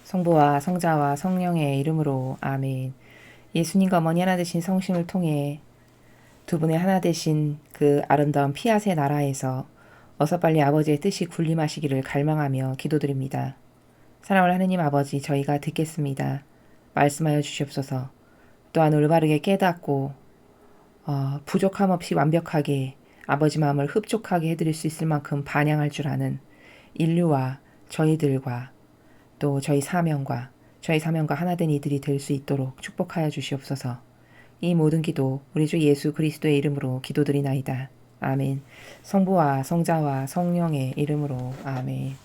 성부와 성자와 성령의 이름으로 아멘. 예수님과 어머니 하나 되신 성심을 통해 두 분의 하나 되신 그 아름다운 피앗의 나라에서 어서 빨리 아버지의 뜻이 군림하시기를 갈망하며 기도드립니다. 사랑하는 하느님 아버지, 저희가 듣겠습니다. 말씀하여 주시옵소서. 또한 올바르게 깨닫고 부족함 없이 완벽하게 아버지 마음을 흡족하게 해드릴 수 있을 만큼 반향할 줄 아는 인류와 저희들과 또 저희 사명과 하나된 이들이 될 수 있도록 축복하여 주시옵소서. 이 모든 기도 우리 주 예수 그리스도의 이름으로 기도드리나이다. 아멘. 성부와 성자와 성령의 이름으로 아멘.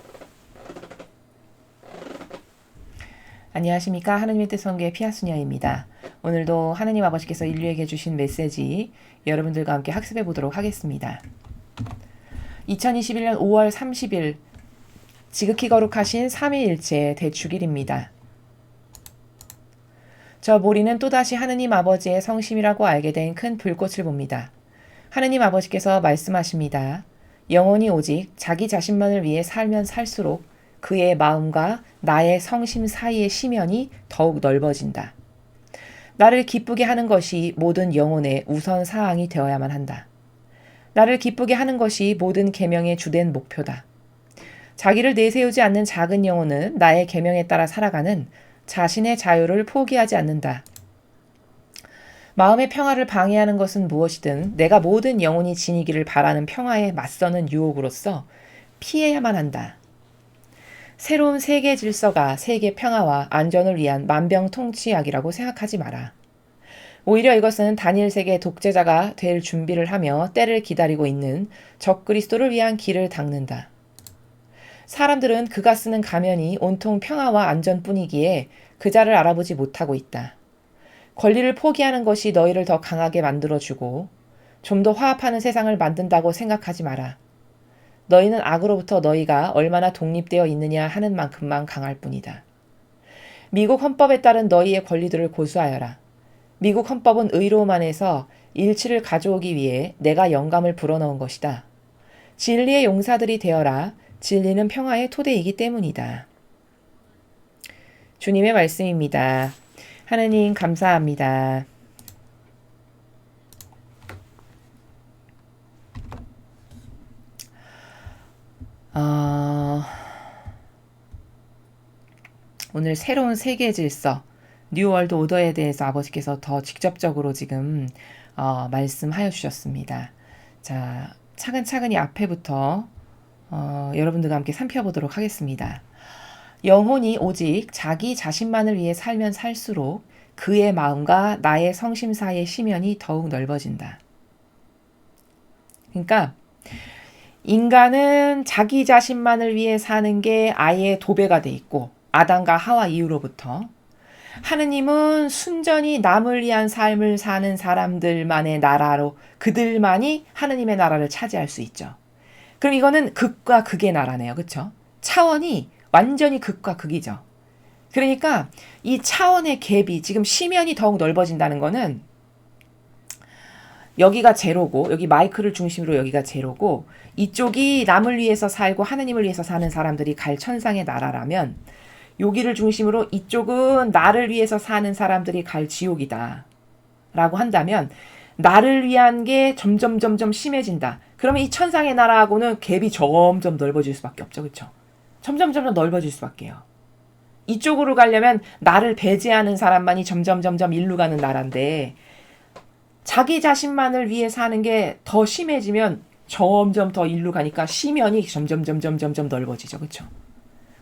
안녕하십니까. 하느님의 뜻 선교의 피아수녀입니다. 오늘도 하느님 아버지께서 인류에게 주신 메시지 여러분들과 함께 학습해 보도록 하겠습니다. 2021년 5월 30일 지극히 거룩하신 삼위일체 대축일입니다. 저 모리는 또다시 하느님 아버지의 성심이라고 알게 된 큰 불꽃을 봅니다. 하느님 아버지께서 말씀하십니다. 영혼이 오직 자기 자신만을 위해 살면 살수록 그의 마음과 나의 성심 사이의 시면이 더욱 넓어진다. 나를 기쁘게 하는 것이 모든 영혼의 우선 사항이 되어야만 한다. 나를 기쁘게 하는 것이 모든 계명의 주된 목표다. 자기를 내세우지 않는 작은 영혼은 나의 계명에 따라 살아가는 자신의 자유를 포기하지 않는다. 마음의 평화를 방해하는 것은 무엇이든 내가 모든 영혼이 지니기를 바라는 평화에 맞서는 유혹으로서 피해야만 한다. 새로운 세계 질서가 세계 평화와 안전을 위한 만병통치약이라고 생각하지 마라. 오히려 이것은 단일 세계 독재자가 될 준비를 하며 때를 기다리고 있는 적그리스도를 위한 길을 닦는다. 사람들은 그가 쓰는 가면이 온통 평화와 안전뿐이기에 그자를 알아보지 못하고 있다. 권리를 포기하는 것이 너희를 더 강하게 만들어주고 좀 더 화합하는 세상을 만든다고 생각하지 마라. 너희는 악으로부터 너희가 얼마나 독립되어 있느냐 하는 만큼만 강할 뿐이다. 미국 헌법에 따른 너희의 권리들을 고수하여라. 미국 헌법은 의로움 안에서 일치를 가져오기 위해 내가 영감을 불어넣은 것이다. 진리의 용사들이 되어라. 진리는 평화의 토대이기 때문이다. 주님의 말씀입니다. 하느님 감사합니다. 오늘 새로운 세계 질서, 뉴월드 오더에 대해서 아버지께서 더 직접적으로 지금 말씀하여 주셨습니다. 자, 차근차근히 앞에부터 여러분들과 함께 살펴보도록 하겠습니다. 영혼이 오직 자기 자신만을 위해 살면 살수록 그의 마음과 나의 성심 사이의 시면이 더욱 넓어진다. 그러니까 인간은 자기 자신만을 위해 사는 게 아예 도배가 돼 있고 아담과 하와 이후로부터 하느님은 순전히 남을 위한 삶을 사는 사람들만의 나라로 그들만이 하느님의 나라를 차지할 수 있죠. 그럼 이거는 극과 극의 나라네요. 그렇죠? 차원이 완전히 극과 극이죠. 그러니까 이 차원의 갭이 지금 시면이 더욱 넓어진다는 거는 여기가 제로고 여기 마이크를 중심으로 여기가 제로고 이쪽이 남을 위해서 살고 하느님을 위해서 사는 사람들이 갈 천상의 나라라면 여기를 중심으로 이쪽은 나를 위해서 사는 사람들이 갈 지옥이다 라고 한다면 나를 위한 게 점점 심해진다. 그러면 이 천상의 나라하고는 갭이 점점 넓어질 수밖에 없죠. 그렇죠? 점점 넓어질 수밖에요. 이쪽으로 가려면 나를 배제하는 사람만이 점점 일로 가는 나라인데 자기 자신만을 위해 사는 게 더 심해지면 점점 더 일로 가니까 시면이 점점 넓어지죠. 그렇죠?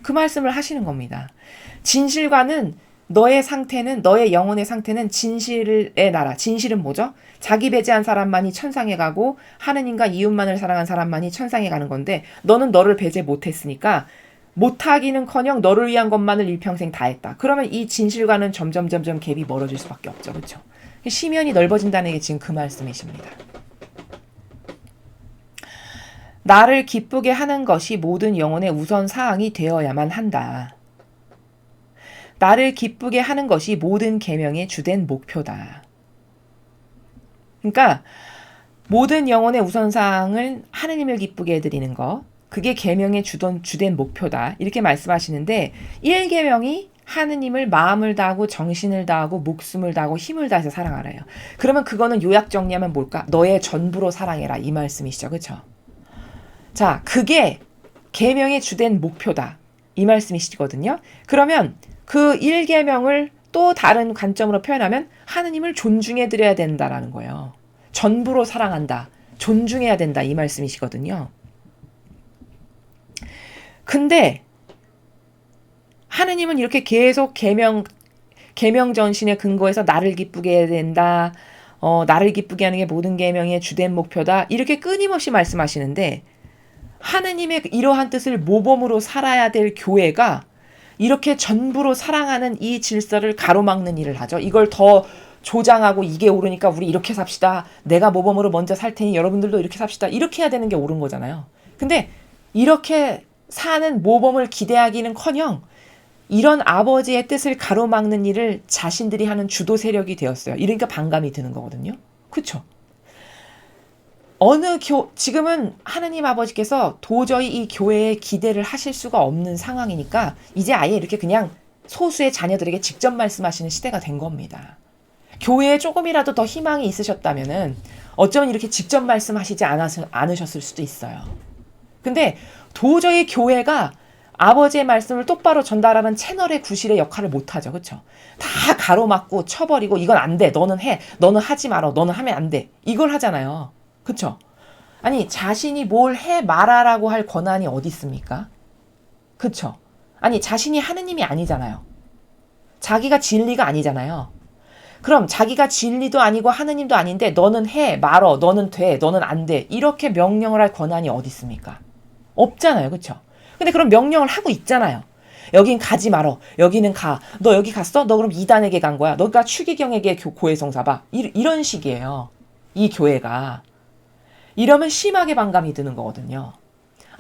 그 말씀을 하시는 겁니다. 진실과는 너의 상태는 너의 영혼의 상태는 진실의 나라. 진실은 뭐죠? 자기 배제한 사람만이 천상에 가고 하느님과 이웃만을 사랑한 사람만이 천상에 가는 건데 너는 너를 배제 못했으니까 못하기는커녕 너를 위한 것만을 일평생 다 했다. 그러면 이 진실과는 점점 갭이 멀어질 수밖에 없죠. 그렇죠? 시면이 넓어진다는 게 지금 그 말씀이십니다. 나를 기쁘게 하는 것이 모든 영혼의 우선 사항이 되어야만 한다. 나를 기쁘게 하는 것이 모든 계명의 주된 목표다. 그러니까 모든 영혼의 우선사항은 하느님을 기쁘게 해드리는 것, 그게 계명의 주된 목표다. 이렇게 말씀하시는데 1계명이 하느님을 마음을 다하고 정신을 다하고 목숨을 다하고 힘을 다해서 사랑하래요. 그러면 그거는 요약 정리하면 뭘까? 너의 전부로 사랑해라 이 말씀이시죠. 그렇죠? 자, 그게 계명의 주된 목표다. 이 말씀이시거든요. 그러면 그 1계명을 또 다른 관점으로 표현하면 하느님을 존중해 드려야 된다라는 거예요. 전부로 사랑한다. 존중해야 된다. 이 말씀이시거든요. 근데 하느님은 이렇게 계속 계명 전신에 근거해서 나를 기쁘게 해야 된다. 나를 기쁘게 하는 게 모든 계명의 주된 목표다. 이렇게 끊임없이 말씀하시는데 하느님의 이러한 뜻을 모범으로 살아야 될 교회가 이렇게 전부로 사랑하는 이 질서를 가로막는 일을 하죠. 이걸 더 조장하고 이게 옳으니까 우리 이렇게 삽시다. 내가 모범으로 먼저 살 테니 여러분들도 이렇게 삽시다. 이렇게 해야 되는 게 옳은 거잖아요. 근데 이렇게 사는 모범을 기대하기는커녕 이런 아버지의 뜻을 가로막는 일을 자신들이 하는 주도 세력이 되었어요. 이러니까 반감이 드는 거거든요. 그렇죠? 지금은 하느님 아버지께서 도저히 이 교회에 기대를 하실 수가 없는 상황이니까 이제 아예 이렇게 그냥 소수의 자녀들에게 직접 말씀하시는 시대가 된 겁니다. 교회에 조금이라도 더 희망이 있으셨다면은 어쩌면 이렇게 직접 말씀하시지 않으셨을 수도 있어요. 근데 도저히 교회가 아버지의 말씀을 똑바로 전달하는 채널의 구실의 역할을 못하죠. 그렇죠? 다 가로막고 쳐버리고 이건 안 돼. 너는 해. 너는 하지 말어. 너는 하면 안 돼. 이걸 하잖아요. 그렇죠? 아니 자신이 뭘 해 말하라고 할 권한이 어디 있습니까? 그렇죠? 아니 자신이 하느님이 아니잖아요. 자기가 진리가 아니잖아요. 그럼 자기가 진리도 아니고 하느님도 아닌데 너는 해 말어. 너는 돼. 너는 안 돼. 이렇게 명령을 할 권한이 어디 있습니까? 없잖아요. 그렇죠? 근데 그런 명령을 하고 있잖아요. 여긴 가지 말어. 여기는 가. 너 여기 갔어? 너 그럼 이단에게 간 거야. 너가 추기경에게 고해성사 봐. 이런 식이에요. 이 교회가. 이러면 심하게 반감이 드는 거거든요.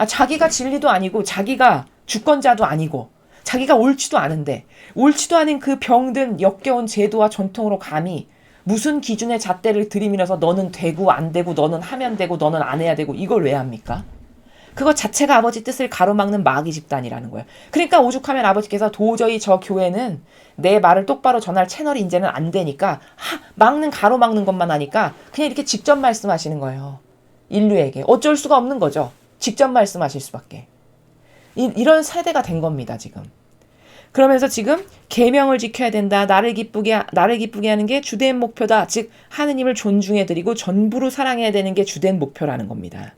자기가 진리도 아니고 자기가 주권자도 아니고 자기가 옳지도 않은데 옳지도 않은 그 병든 역겨운 제도와 전통으로 감히 무슨 기준의 잣대를 들이밀어서 너는 되고 안 되고 너는 하면 되고 너는 안 해야 되고 이걸 왜 합니까? 그거 자체가 아버지 뜻을 가로막는 마귀 집단이라는 거예요. 그러니까 오죽하면 아버지께서 도저히 저 교회는 내 말을 똑바로 전할 채널이 이제는 안 되니까 가로막는 것만 하니까 그냥 이렇게 직접 말씀하시는 거예요. 인류에게. 어쩔 수가 없는 거죠. 직접 말씀하실 수밖에. 이런 세대가 된 겁니다. 지금. 그러면서 지금 계명을 지켜야 된다. 나를 기쁘게 하는 게 주된 목표다. 즉 하느님을 존중해드리고 전부로 사랑해야 되는 게 주된 목표라는 겁니다.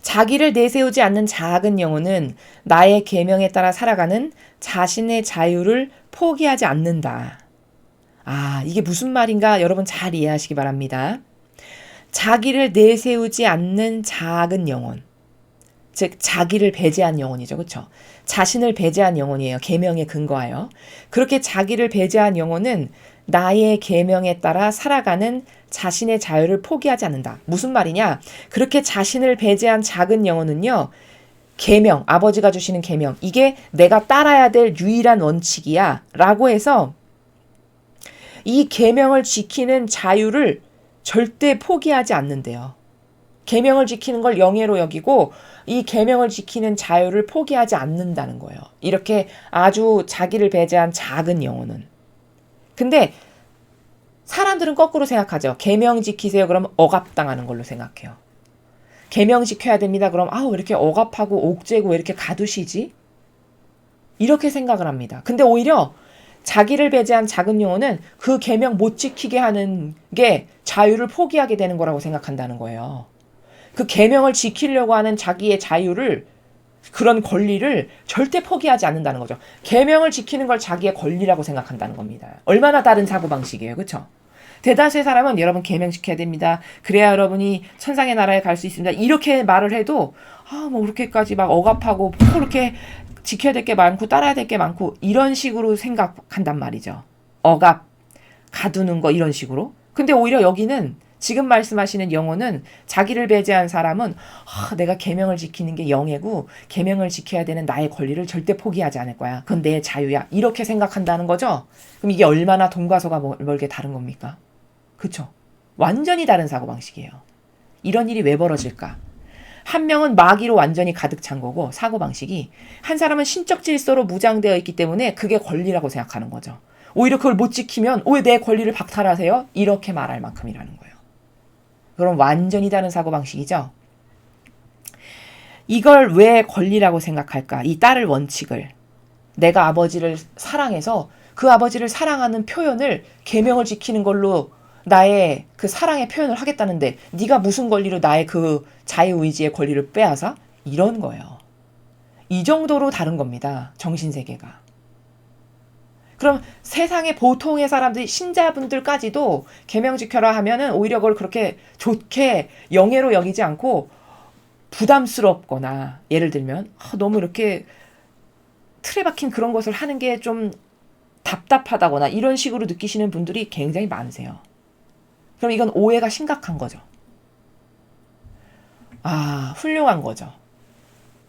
자기를 내세우지 않는 작은 영혼은 나의 계명에 따라 살아가는 자신의 자유를 포기하지 않는다. 이게 무슨 말인가 여러분 잘 이해하시기 바랍니다. 자기를 내세우지 않는 작은 영혼. 즉 자기를 배제한 영혼이죠. 그렇죠? 자신을 배제한 영혼이에요. 계명에 근거하여. 그렇게 자기를 배제한 영혼은 나의 계명에 따라 살아가는 자신의 자유를 포기하지 않는다. 무슨 말이냐? 그렇게 자신을 배제한 작은 영혼은요. 계명, 아버지가 주시는 계명. 이게 내가 따라야 될 유일한 원칙이야. 라고 해서 이 계명을 지키는 자유를 절대 포기하지 않는데요. 계명을 지키는 걸 영예로 여기고 이 계명을 지키는 자유를 포기하지 않는다는 거예요. 이렇게 아주 자기를 배제한 작은 영혼은. 근데 사람들은 거꾸로 생각하죠. 계명 지키세요. 그러면 억압당하는 걸로 생각해요. 계명 지켜야 됩니다. 그럼 왜 이렇게 억압하고 옥죄고 왜 이렇게 가두시지? 이렇게 생각을 합니다. 근데 오히려 자기를 배제한 작은 영혼은 그 계명 못 지키게 하는 게 자유를 포기하게 되는 거라고 생각한다는 거예요. 그 계명을 지키려고 하는 자기의 자유를 그런 권리를 절대 포기하지 않는다는 거죠. 계명을 지키는 걸 자기의 권리라고 생각한다는 겁니다. 얼마나 다른 사고방식이에요. 그렇죠? 대다수의 사람은 여러분 계명 지켜야 됩니다. 그래야 여러분이 천상의 나라에 갈 수 있습니다. 이렇게 말을 해도 뭐 그렇게까지 막 억압하고 그렇게 지켜야 될 게 많고 따라야 될 게 많고 이런 식으로 생각한단 말이죠. 억압, 가두는 거 이런 식으로. 근데 오히려 여기는 지금 말씀하시는 영혼은 자기를 배제한 사람은 내가 계명을 지키는 게 영예고 계명을 지켜야 되는 나의 권리를 절대 포기하지 않을 거야. 그건 내 자유야. 이렇게 생각한다는 거죠. 그럼 이게 얼마나 돈과서가 멀게 다른 겁니까? 그쵸? 완전히 다른 사고방식이에요. 이런 일이 왜 벌어질까? 한 명은 마귀로 완전히 가득 찬 거고 사고방식이 한 사람은 신적 질서로 무장되어 있기 때문에 그게 권리라고 생각하는 거죠. 오히려 그걸 못 지키면 왜 내 권리를 박탈하세요? 이렇게 말할 만큼이라는 거예요. 그럼 완전히 다른 사고방식이죠. 이걸 왜 권리라고 생각할까? 이 딸을 원칙을. 내가 아버지를 사랑해서 그 아버지를 사랑하는 표현을 계명을 지키는 걸로 나의 그 사랑의 표현을 하겠다는데 네가 무슨 권리로 나의 그 자유의지의 권리를 빼앗아? 이런 거예요. 이 정도로 다른 겁니다. 정신세계가. 그럼 세상의 보통의 사람들이 신자분들까지도 계명 지켜라 하면은 오히려 그걸 그렇게 좋게 영예로 여기지 않고 부담스럽거나 예를 들면 너무 이렇게 틀에 박힌 그런 것을 하는 게 좀 답답하다거나 이런 식으로 느끼시는 분들이 굉장히 많으세요. 그럼 이건 오해가 심각한 거죠. 훌륭한 거죠.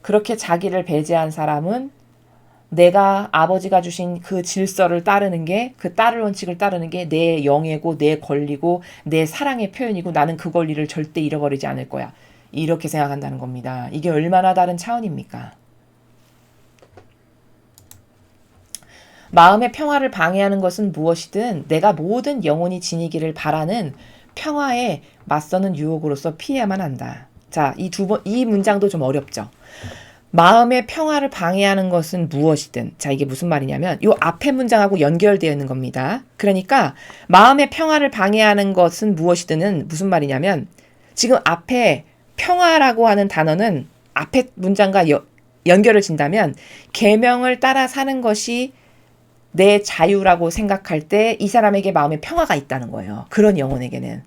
그렇게 자기를 배제한 사람은 내가 아버지가 주신 그 질서를 따르는 게, 그 딸의 원칙을 따르는 게 내 영예고 내 권리고 내 사랑의 표현이고 나는 그 권리를 절대 잃어버리지 않을 거야. 이렇게 생각한다는 겁니다. 이게 얼마나 다른 차원입니까? 마음의 평화를 방해하는 것은 무엇이든 내가 모든 영혼이 지니기를 바라는 평화에 맞서는 유혹으로서 피해야만 한다. 자, 이 문장도 좀 어렵죠. 마음의 평화를 방해하는 것은 무엇이든. 자, 이게 무슨 말이냐면 이 앞에 문장하고 연결되어 있는 겁니다. 그러니까 마음의 평화를 방해하는 것은 무엇이든은 무슨 말이냐면 지금 앞에 평화라고 하는 단어는 앞에 문장과 연결을 진다면 계명을 따라 사는 것이 내 자유라고 생각할 때 이 사람에게 마음의 평화가 있다는 거예요. 그런 영혼에게는.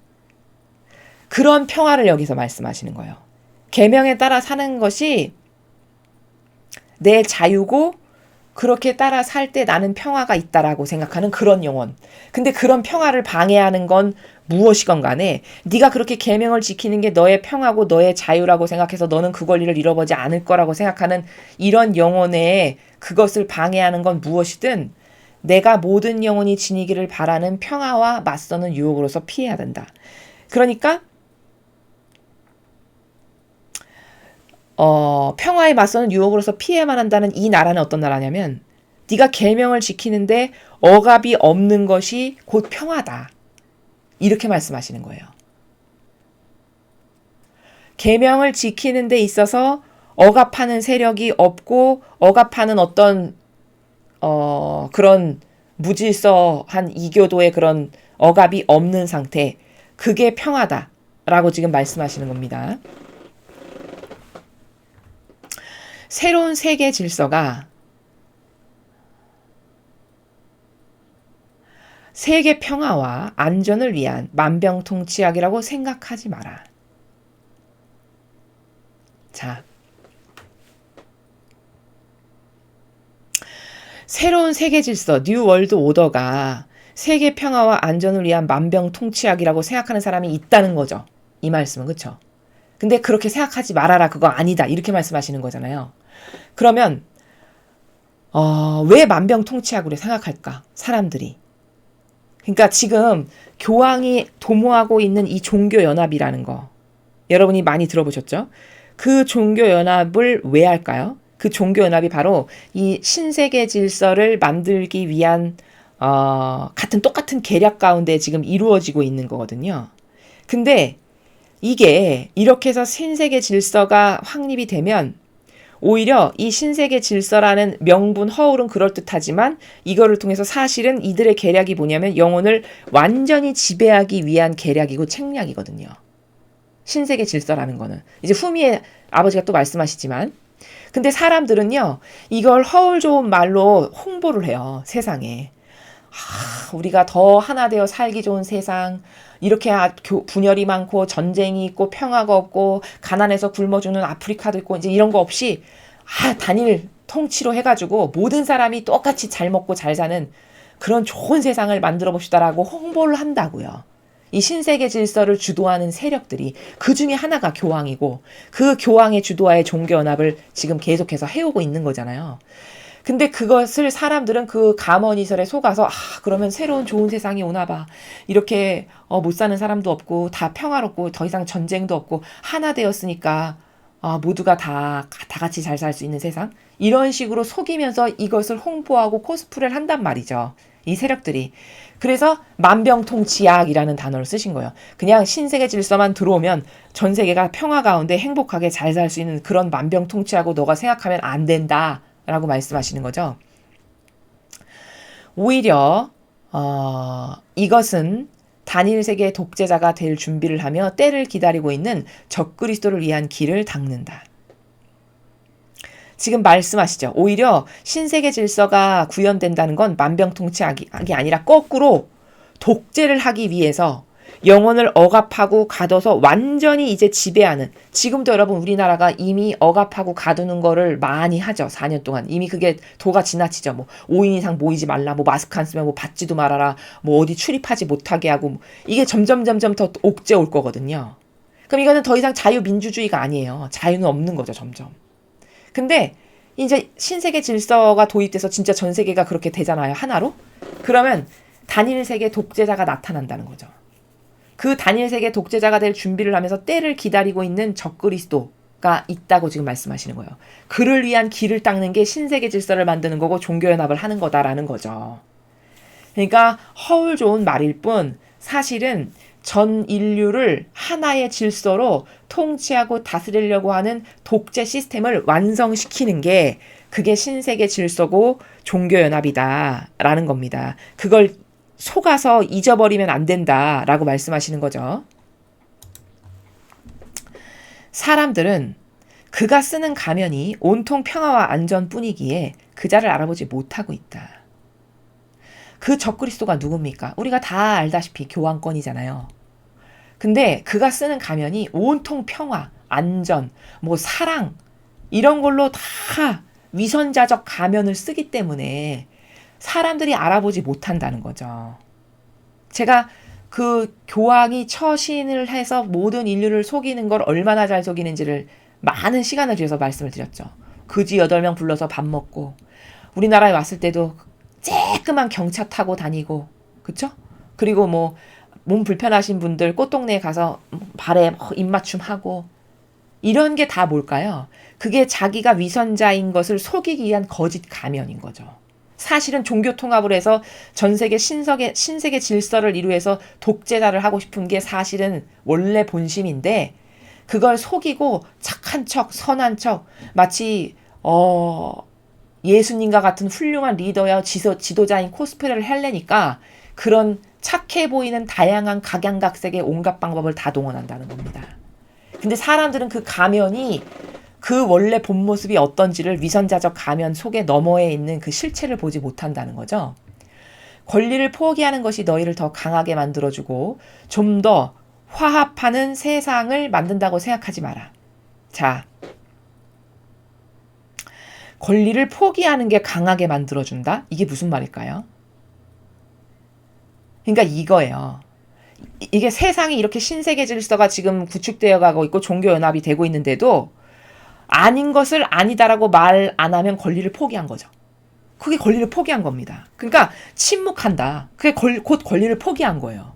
그런 평화를 여기서 말씀하시는 거예요. 계명에 따라 사는 것이 내 자유고 그렇게 따라 살 때 나는 평화가 있다라고 생각하는 그런 영혼. 근데 그런 평화를 방해하는 건 무엇이건 간에 네가 그렇게 계명을 지키는 게 너의 평화고 너의 자유라고 생각해서 너는 그 권리를 잃어버리지 않을 거라고 생각하는 이런 영혼에 그것을 방해하는 건 무엇이든 내가 모든 영혼이 지니기를 바라는 평화와 맞서는 유혹으로서 피해야 된다. 그러니까 평화에 맞서는 유혹으로서 피해야만 한다는 이 나라는 어떤 나라냐면 네가 계명을 지키는데 억압이 없는 것이 곧 평화다. 이렇게 말씀하시는 거예요. 계명을 지키는 데 있어서 억압하는 세력이 없고 억압하는 어떤 그런 무질서한 이교도의 그런 억압이 없는 상태. 그게 평화다라고 지금 말씀하시는 겁니다. 새로운 세계 질서가 세계 평화와 안전을 위한 만병통치약이라고 생각하지 마라. 자, 새로운 세계 질서, 뉴 월드 오더가 세계 평화와 안전을 위한 만병통치약이라고 생각하는 사람이 있다는 거죠. 이 말씀은 그렇죠. 근데 그렇게 생각하지 말아라. 그거 아니다. 이렇게 말씀하시는 거잖아요. 그러면 왜 만병통치약으로 생각할까? 사람들이. 그러니까 지금 교황이 도모하고 있는 이 종교연합이라는 거 여러분이 많이 들어보셨죠? 그 종교연합을 왜 할까요? 그 종교연합이 바로 이 신세계 질서를 만들기 위한 똑같은 계략 가운데 지금 이루어지고 있는 거거든요. 근데 이게 이렇게 해서 신세계 질서가 확립이 되면 오히려 이 신세계 질서라는 명분 허울은 그럴듯하지만 이거를 통해서 사실은 이들의 계략이 뭐냐면 영혼을 완전히 지배하기 위한 계략이고 책략이거든요. 신세계 질서라는 거는. 이제 후미의 아버지가 또 말씀하시지만 근데 사람들은요 이걸 허울 좋은 말로 홍보를 해요. 세상에. 우리가 더 하나 되어 살기 좋은 세상, 이렇게 분열이 많고 전쟁이 있고 평화가 없고 가난해서 굶어 죽는 아프리카도 있고 이제 이런 거 없이 단일 통치로 해가지고 모든 사람이 똑같이 잘 먹고 잘 사는 그런 좋은 세상을 만들어 봅시다라고 홍보를 한다고요. 이 신세계 질서를 주도하는 세력들이 그 중에 하나가 교황이고 그 교황의 주도하에 종교연합을 지금 계속해서 해오고 있는 거잖아요. 근데 그것을 사람들은 그 감언이설에 속아서 그러면 새로운 좋은 세상이 오나 봐. 이렇게 못 사는 사람도 없고 다 평화롭고 더 이상 전쟁도 없고 하나 되었으니까 모두가 다 같이 잘 살 수 있는 세상? 이런 식으로 속이면서 이것을 홍보하고 코스프레를 한단 말이죠. 이 세력들이. 그래서 만병통치약이라는 단어를 쓰신 거예요. 그냥 신세계 질서만 들어오면 전 세계가 평화 가운데 행복하게 잘 살 수 있는 그런 만병통치하고 너가 생각하면 안 된다라고 말씀하시는 거죠. 오히려 이것은 단일 세계 독재자가 될 준비를 하며 때를 기다리고 있는 적그리스도를 위한 길을 닦는다. 지금 말씀하시죠. 오히려 신세계 질서가 구현된다는 건 만병통치약이 아니라 거꾸로 독재를 하기 위해서 영혼을 억압하고 가둬서 완전히 이제 지배하는, 지금도 여러분 우리나라가 이미 억압하고 가두는 거를 많이 하죠. 4년 동안. 이미 그게 도가 지나치죠. 뭐 5인 이상 모이지 말라, 뭐 마스크 안 쓰면 뭐 받지도 말아라, 뭐 어디 출입하지 못하게 하고, 이게 점점 더 옥죄 올 거거든요. 그럼 이거는 더 이상 자유민주주의가 아니에요. 자유는 없는 거죠, 점점. 근데 이제 신세계 질서가 도입돼서 진짜 전 세계가 그렇게 되잖아요. 하나로. 그러면 단일 세계 독재자가 나타난다는 거죠. 그 단일 세계 독재자가 될 준비를 하면서 때를 기다리고 있는 적그리스도가 있다고 지금 말씀하시는 거예요. 그를 위한 길을 닦는 게 신세계 질서를 만드는 거고 종교연합을 하는 거다라는 거죠. 그러니까 허울 좋은 말일 뿐 사실은 전 인류를 하나의 질서로 통치하고 다스리려고 하는 독재 시스템을 완성시키는 게 그게 신세계 질서고 종교연합이다라는 겁니다. 그걸 속아서 잊어버리면 안 된다라고 말씀하시는 거죠. 사람들은 그가 쓰는 가면이 온통 평화와 안전뿐이기에 그자를 알아보지 못하고 있다. 그 적그리스도가 누굽니까? 우리가 다 알다시피 교황권이잖아요. 근데 그가 쓰는 가면이 온통 평화, 안전, 뭐 사랑 이런 걸로 다 위선자적 가면을 쓰기 때문에 사람들이 알아보지 못한다는 거죠. 제가 그 교황이 처신을 해서 모든 인류를 속이는 걸 얼마나 잘 속이는지를 많은 시간을 들여서 말씀을 드렸죠. 그지 8명 불러서 밥 먹고, 우리나라에 왔을 때도 쬐끄만 경차 타고 다니고, 그쵸? 그리고 뭐 몸 불편하신 분들 꽃동네에 가서 발에 입맞춤 하고, 이런 게 다 뭘까요? 그게 자기가 위선자인 것을 속이기 위한 거짓 가면인 거죠. 사실은 종교 통합을 해서 전 세계 신세계 질서를 이루어서 독재자를 하고 싶은 게 사실은 원래 본심인데, 그걸 속이고 착한 척, 선한 척, 마치 예수님과 같은 훌륭한 리더야 지도자인 코스프레를 하려니까 그런 착해 보이는 다양한 각양각색의 온갖 방법을 다 동원한다는 겁니다. 근데 사람들은 그 가면이 그 원래 본 모습이 어떤지를 위선자적 가면 속에 너머에 있는 그 실체를 보지 못한다는 거죠. 권리를 포기하는 것이 너희를 더 강하게 만들어주고 좀 더 화합하는 세상을 만든다고 생각하지 마라. 자, 권리를 포기하는 게 강하게 만들어준다? 이게 무슨 말일까요? 그러니까 이거예요. 이게 세상이 이렇게 신세계 질서가 지금 구축되어 가고 있고 종교연합이 되고 있는데도 아닌 것을 아니다라고 말 안 하면 권리를 포기한 거죠. 그게 권리를 포기한 겁니다. 그러니까 침묵한다. 그게 곧 권리를 포기한 거예요.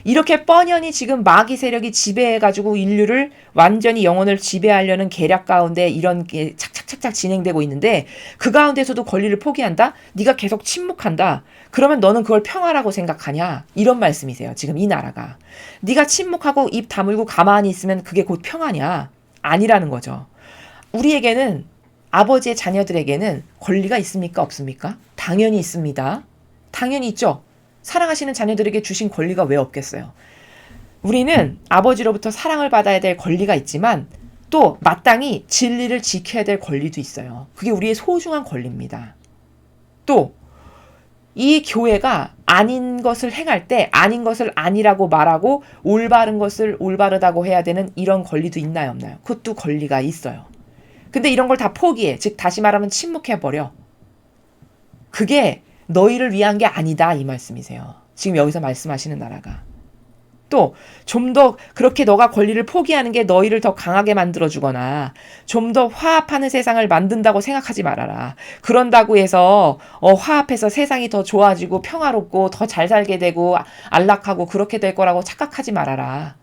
이렇게 뻔연히 지금 마귀 세력이 지배해가지고 인류를 완전히 영혼을 지배하려는 계략 가운데 이런 게 착착착착 진행되고 있는데 그 가운데서도 권리를 포기한다? 네가 계속 침묵한다? 그러면 너는 그걸 평화라고 생각하냐? 이런 말씀이세요. 지금 이 나라가. 네가 침묵하고 입 다물고 가만히 있으면 그게 곧 평화냐? 아니라는 거죠. 우리에게는, 아버지의 자녀들에게는 권리가 있습니까? 없습니까? 당연히 있습니다. 당연히 있죠. 사랑하시는 자녀들에게 주신 권리가 왜 없겠어요? 우리는 아버지로부터 사랑을 받아야 될 권리가 있지만 또 마땅히 진리를 지켜야 될 권리도 있어요. 그게 우리의 소중한 권리입니다. 또 이 교회가 아닌 것을 행할 때 아닌 것을 아니라고 말하고 올바른 것을 올바르다고 해야 되는 이런 권리도 있나요, 없나요? 그것도 권리가 있어요. 근데 이런 걸 다 포기해. 즉 다시 말하면 침묵해버려. 그게 너희를 위한 게 아니다 이 말씀이세요. 지금 여기서 말씀하시는 나라가. 또 좀 더 그렇게 너가 권리를 포기하는 게 너희를 더 강하게 만들어주거나 좀 더 화합하는 세상을 만든다고 생각하지 말아라. 그런다고 해서 화합해서 세상이 더 좋아지고 평화롭고 더 잘 살게 되고 안락하고 그렇게 될 거라고 착각하지 말아라.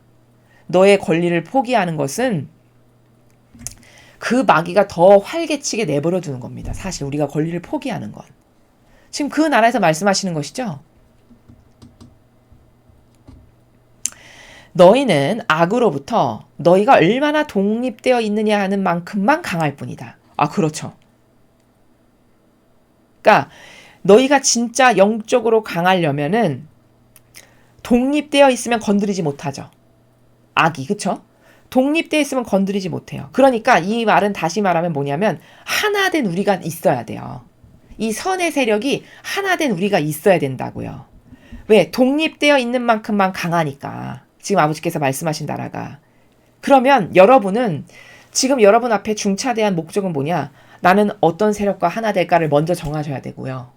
너의 권리를 포기하는 것은 그 마귀가 더 활개치게 내버려 두는 겁니다. 사실 우리가 권리를 포기하는 건. 지금 그 나라에서 말씀하시는 것이죠. 너희는 악으로부터 너희가 얼마나 독립되어 있느냐 하는 만큼만 강할 뿐이다. 아, 그렇죠. 그러니까 너희가 진짜 영적으로 강하려면은 독립되어 있으면 건드리지 못하죠. 악이, 그쵸? 독립되어 있으면 건드리지 못해요. 그러니까 이 말은 다시 말하면 뭐냐면 하나 된 우리가 있어야 돼요. 이 선의 세력이 하나 된 우리가 있어야 된다고요. 왜? 독립되어 있는 만큼만 강하니까. 지금 아버지께서 말씀하신 나라가. 그러면 여러분은 지금 여러분 앞에 중차대한 목적은 뭐냐? 나는 어떤 세력과 하나 될까를 먼저 정하셔야 되고요.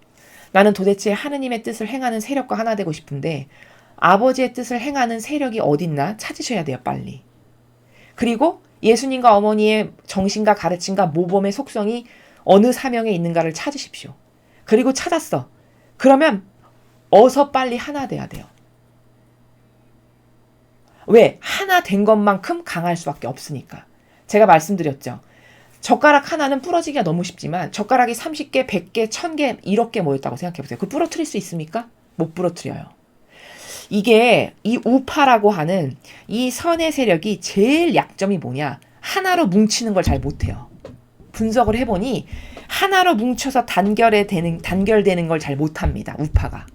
나는 도대체 하느님의 뜻을 행하는 세력과 하나 되고 싶은데 아버지의 뜻을 행하는 세력이 어딨나 찾으셔야 돼요, 빨리. 그리고 예수님과 어머니의 정신과 가르침과 모범의 속성이 어느 사명에 있는가를 찾으십시오. 그리고 찾았어. 그러면 어서 빨리 하나 돼야 돼요. 왜? 하나 된 것만큼 강할 수밖에 없으니까. 제가 말씀드렸죠. 젓가락 하나는 부러지기가 너무 쉽지만 젓가락이 30개, 100개, 1000개, 1억 개 모였다고 생각해보세요. 그 부러뜨릴 수 있습니까? 못 부러뜨려요. 이게 이 우파라고 하는 이 선의 세력이 제일 약점이 뭐냐? 하나로 뭉치는 걸 잘 못해요. 분석을 해보니 하나로 뭉쳐서 단결되는 걸 잘 못합니다. 우파가.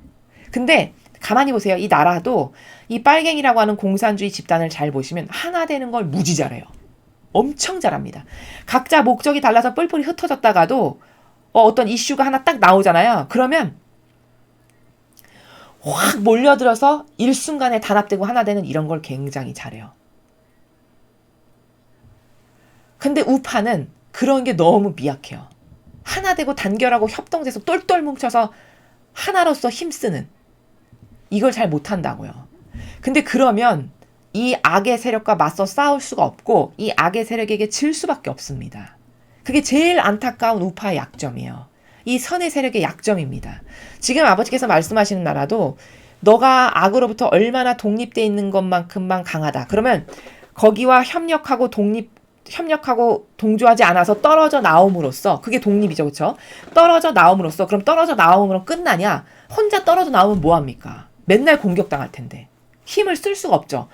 근데 가만히 보세요. 이 나라도 이 빨갱이라고 하는 공산주의 집단을 잘 보시면 하나 되는 걸 무지 잘해요. 엄청 잘합니다. 각자 목적이 달라서 뿔뿔이 흩어졌다가도 어떤 이슈가 하나 딱 나오잖아요. 그러면 확 몰려들어서 일순간에 단합되고 하나 되는 이런 걸 굉장히 잘해요. 근데 우파는 그런 게 너무 미약해요. 하나 되고 단결하고 협동돼서 똘똘 뭉쳐서 하나로서 힘쓰는 이걸 잘 못한다고요. 근데 그러면 이 악의 세력과 맞서 싸울 수가 없고 이 악의 세력에게 질 수밖에 없습니다. 그게 제일 안타까운 우파의 약점이에요. 이 선의 세력의 약점입니다. 지금 아버지께서 말씀하시는 나라도 너가 악으로부터 얼마나 독립되어 있는 것만큼만 강하다. 그러면 거기와 협력하고 동조하지 않아서 떨어져 나옴으로써 그게 독립이죠. 그렇죠? 떨어져 나옴으로써 그럼 떨어져 나옴으로 끝나냐? 혼자 떨어져 나오면 뭐합니까? 맨날 공격당할 텐데. 힘을 쓸 수가 없죠.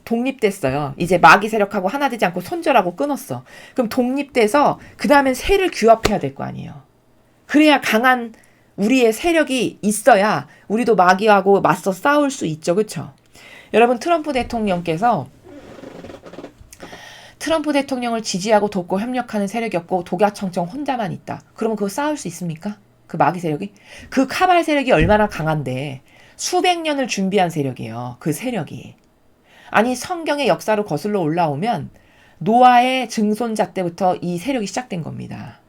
독립됐어요. 이제 마귀 세력하고 하나 되지 않고 손절하고 끊었어. 그럼 독립돼서 그 다음엔 새를 규합해야 될 거 아니에요. 그래야 강한 우리의 세력이 있어야 우리도 마귀하고 맞서 싸울 수 있죠. 그렇죠? 여러분 트럼프 대통령을 지지하고 돕고 협력하는 세력이 없고 독야청청 혼자만 있다. 그러면 그거 싸울 수 있습니까? 그 마귀 세력이? 그 카발 세력이 얼마나 강한데 수백 년을 준비한 세력이에요. 그 세력이. 아니 성경의 역사로 거슬러 올라오면 노아의 증손자 때부터 이 세력이 시작된 겁니다.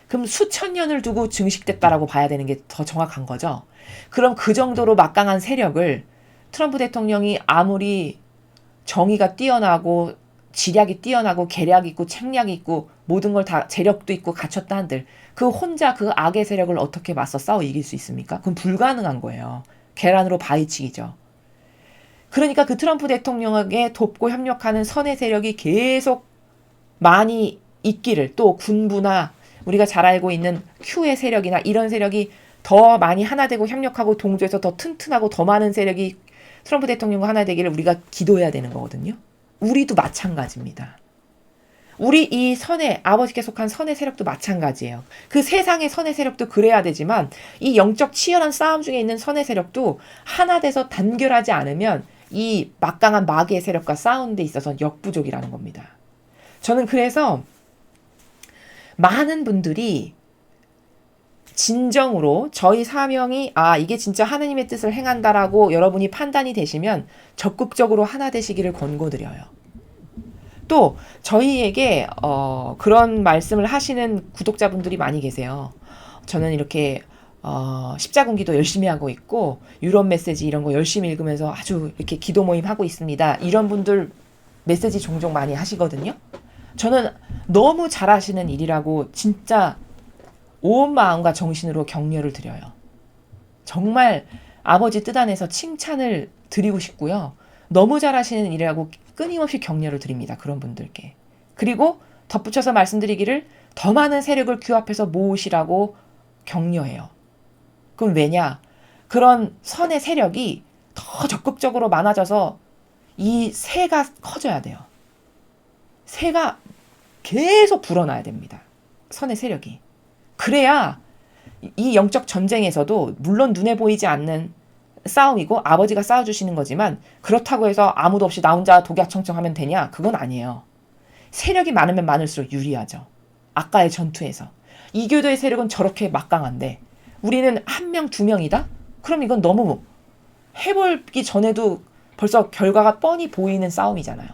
그럼 수천 년을 두고 증식됐다라고 봐야 되는 게 더 정확한 거죠. 그럼 그 정도로 막강한 세력을 트럼프 대통령이 아무리 정의가 뛰어나고 지략이 뛰어나고 계략이 있고 책략이 있고 모든 걸 다 재력도 있고 갖췄다 한들 그 혼자 그 악의 세력을 어떻게 맞서 싸워 이길 수 있습니까? 그건 불가능한 거예요. 계란으로 바위치기죠. 그러니까 그 트럼프 대통령에게 돕고 협력하는 선의 세력이 계속 많이 있기를 또 군부나 우리가 잘 알고 있는 Q의 세력이나 이런 세력이 더 많이 하나 되고 협력하고 동조해서 더 튼튼하고 더 많은 세력이 트럼프 대통령과 하나 되기를 우리가 기도해야 되는 거거든요. 우리도 마찬가지입니다. 우리 이 선의 아버지께 속한 선의 세력도 마찬가지예요. 그 세상의 선의 세력도 그래야 되지만 이 영적 치열한 싸움 중에 있는 선의 세력도 하나 돼서 단결하지 않으면 이 막강한 마귀의 세력과 싸우는 데 있어서 역부족이라는 겁니다. 저는 그래서 많은 분들이 진정으로 저희 사명이 이게 진짜 하느님의 뜻을 행한다라고 여러분이 판단이 되시면 적극적으로 하나 되시기를 권고드려요. 또 저희에게 그런 말씀을 하시는 구독자분들이 많이 계세요. 저는 이렇게 십자군기도 열심히 하고 있고 유럽 메시지 이런 거 열심히 읽으면서 아주 이렇게 기도 모임 하고 있습니다. 이런 분들 메시지 종종 많이 하시거든요. 저는 너무 잘하시는 일이라고 진짜 온 마음과 정신으로 격려를 드려요. 정말 아버지 뜻 안에서 칭찬을 드리고 싶고요. 너무 잘하시는 일이라고 끊임없이 격려를 드립니다. 그런 분들께. 그리고 덧붙여서 말씀드리기를 더 많은 세력을 규합해서 모으시라고 격려해요. 그럼 왜냐? 그런 선의 세력이 더 적극적으로 많아져서 이 새가 커져야 돼요. 새가 계속 불어나야 됩니다. 선의 세력이. 그래야 이 영적 전쟁에서도 물론 눈에 보이지 않는 싸움이고 아버지가 싸워주시는 거지만 그렇다고 해서 아무도 없이 나 혼자 독야청청하면 되냐? 그건 아니에요. 세력이 많으면 많을수록 유리하죠. 아까의 전투에서. 이교도의 세력은 저렇게 막강한데 우리는 한 명, 두 명이다? 그럼 이건 너무 해보기 전에도 벌써 결과가 뻔히 보이는 싸움이잖아요.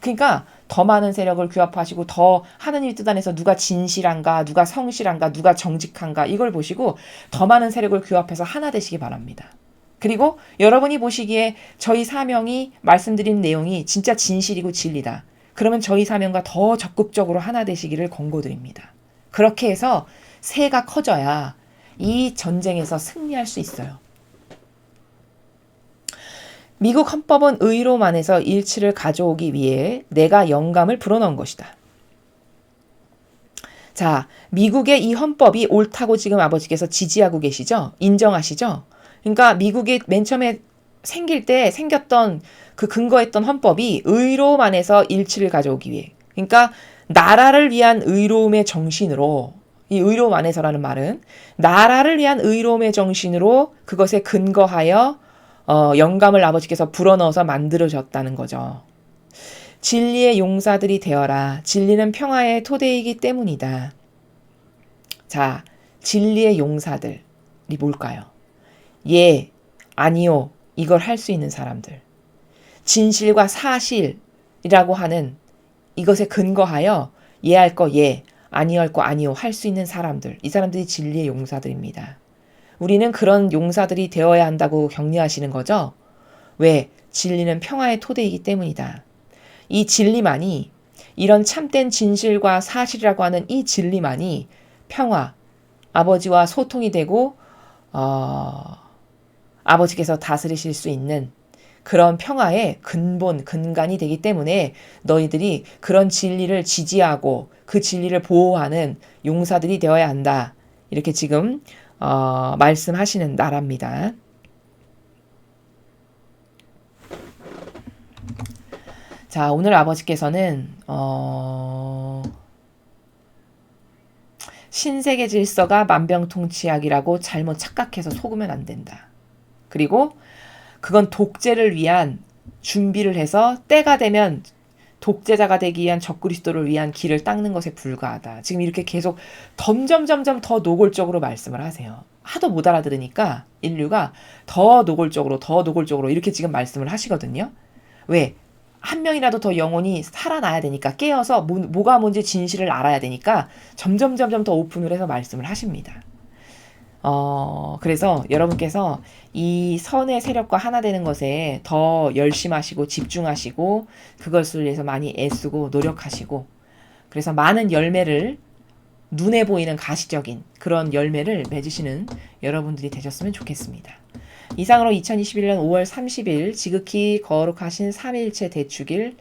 그러니까 더 많은 세력을 규합하시고 더 하느님의 뜻 안에서 누가 진실한가, 누가 성실한가, 누가 정직한가 이걸 보시고 더 많은 세력을 규합해서 하나 되시기 바랍니다. 그리고 여러분이 보시기에 저희 사명이 말씀드린 내용이 진짜 진실이고 진리다. 그러면 저희 사명과 더 적극적으로 하나 되시기를 권고드립니다. 그렇게 해서 새가 커져야 이 전쟁에서 승리할 수 있어요. 미국 헌법은 의로만에서 일치를 가져오기 위해 내가 영감을 불어넣은 것이다. 자, 미국의 이 헌법이 옳다고 지금 아버지께서 지지하고 계시죠? 인정하시죠? 그러니까 미국이 맨 처음에 생길 때 생겼던 그 근거했던 헌법이 의로만에서 일치를 가져오기 위해. 그러니까 나라를 위한 의로움의 정신으로, 이 의로만에서라는 말은 나라를 위한 의로움의 정신으로 그것에 근거하여 영감을 아버지께서 불어넣어서 만들어졌다는 거죠. 진리의 용사들이 되어라. 진리는 평화의 토대이기 때문이다. 자, 진리의 용사들이 뭘까요? 예, 아니요, 이걸 할 수 있는 사람들. 진실과 사실이라고 하는 이것에 근거하여 예 할 거 예, 아니요 할 거 아니요 할 수 있는 사람들. 이 사람들이 진리의 용사들입니다. 우리는 그런 용사들이 되어야 한다고 격려하시는 거죠. 왜? 진리는 평화의 토대이기 때문이다. 이 진리만이, 이런 참된 진실과 사실이라고 하는 이 진리만이 평화, 아버지와 소통이 되고 아버지께서 다스리실 수 있는 그런 평화의 근본, 근간이 되기 때문에 너희들이 그런 진리를 지지하고 그 진리를 보호하는 용사들이 되어야 한다. 이렇게 지금 말씀하시는 나라입니다. 자, 오늘 아버지께서는 신세계 질서가 만병통치약이라고 잘못 착각해서 속으면 안 된다. 그리고 그건 독재를 위한 준비를 해서 때가 되면 독재자가 되기 위한 적그리스도를 위한 길을 닦는 것에 불과하다. 지금 이렇게 계속 점점 더 노골적으로 말씀을 하세요. 하도 못 알아들으니까 인류가 더 노골적으로 이렇게 지금 말씀을 하시거든요. 왜? 한 명이라도 더 영혼이 살아나야 되니까 깨어서 뭐가 뭔지 진실을 알아야 되니까 점점 더 오픈을 해서 말씀을 하십니다. 그래서 여러분께서 이 선의 세력과 하나 되는 것에 더 열심하시고 집중하시고 그것을 위해서 많이 애쓰고 노력하시고 그래서 많은 열매를 눈에 보이는 가시적인 그런 열매를 맺으시는 여러분들이 되셨으면 좋겠습니다. 이상으로 2021년 5월 30일 지극히 거룩하신 삼위일체 대축일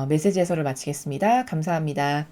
메시지 해설을 마치겠습니다. 감사합니다.